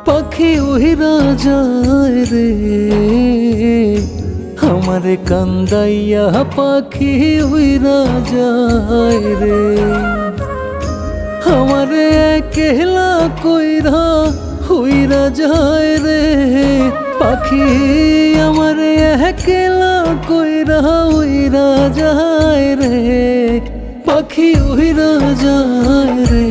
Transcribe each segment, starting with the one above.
পাখি উইরা যায় রে আমারে কান্দাইয়া, পাখি উইরা যায় রে আমারে একলা কইরা উইরা যায় রে। পাখি আমারে একলা কইরা উইরা যায় রে, পাখি উইরা যায় রে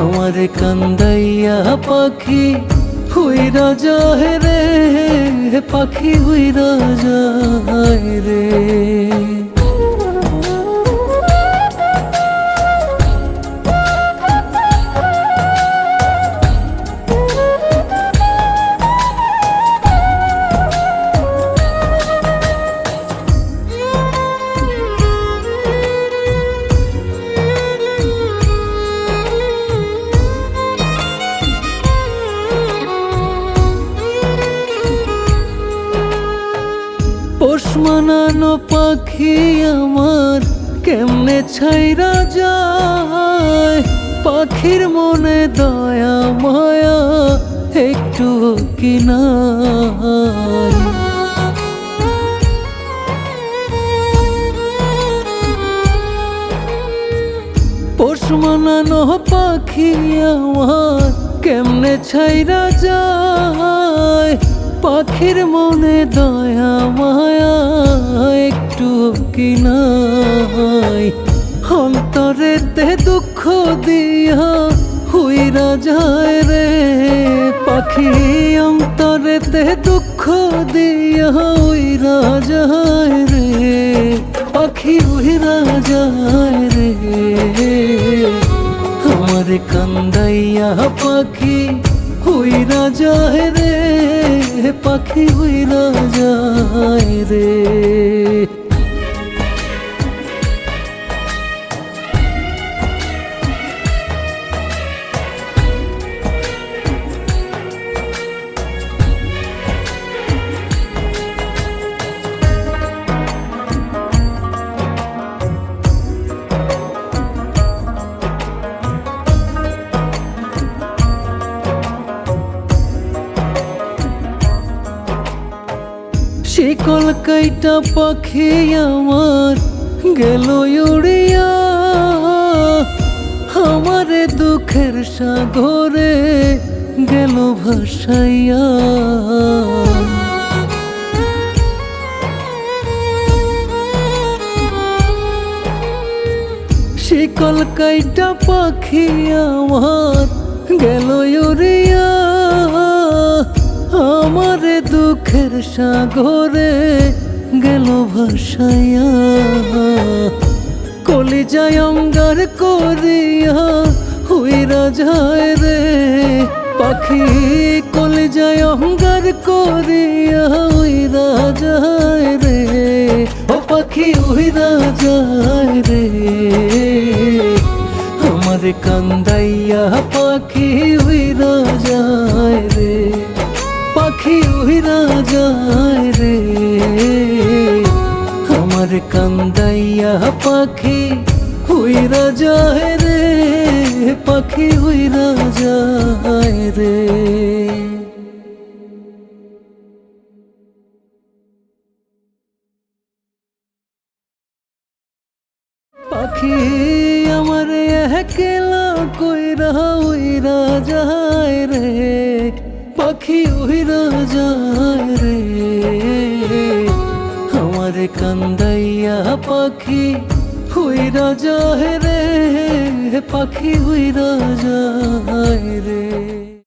আমারে কান্দাইয়া, পাখি উইরা যায় রে, পাখি উইরা যায় রে। পোষ মানানো পাখি আমার কেমনে ছাইরা যায়, পাখির মনে দয়া মায়া একটু কি নাই। পোষ মানানো পাখি আমার কেমনে ছাইরা যায়, পাখির মনে দয়া মায়া একটু কি নাই। অন্তরেতে দুঃখ দিয়া হুইরা যায় রে পাখি, অন্তরেতে দুঃখ দিয়া উইরা যায় রে, পাখি উইরা যায় রে আমারে কান্দাইয়া, পাখি উইরা যায় রে, পাখি উইরা যায় রে। শিকল কাইটা পাখি আমার গেল উড়িয়া, আমারে দুঃখের সাগরে গেল ভাসাইয়া। শিকল কাইটা পাখি আমার গেল উড়িয়া, আমারে দুঃখের সাগরে গেল ভাসাইয়া। কলিজায় অঙ্গার করিয়া উইরা যায় রে পাখি, কলিজায় অঙ্গার করিয়া উইরা যায় রে, ও পাখি উইরা যায় রে আমারে কান্দাইয়া, পাখি উইরা যায় রে, পাখি উইরা যায় রে আমারে কান্দাইয়া, পাখি উইরা যায় রে, পাখি উইরা যায় রে। পাখি আমারে একলা কইরা উইরা যায় রে, পাখি উইরা যায় রে আমারে কান্দাইয়া, পাখি উইরা যায় রে, পাখি উইরা যায় রে।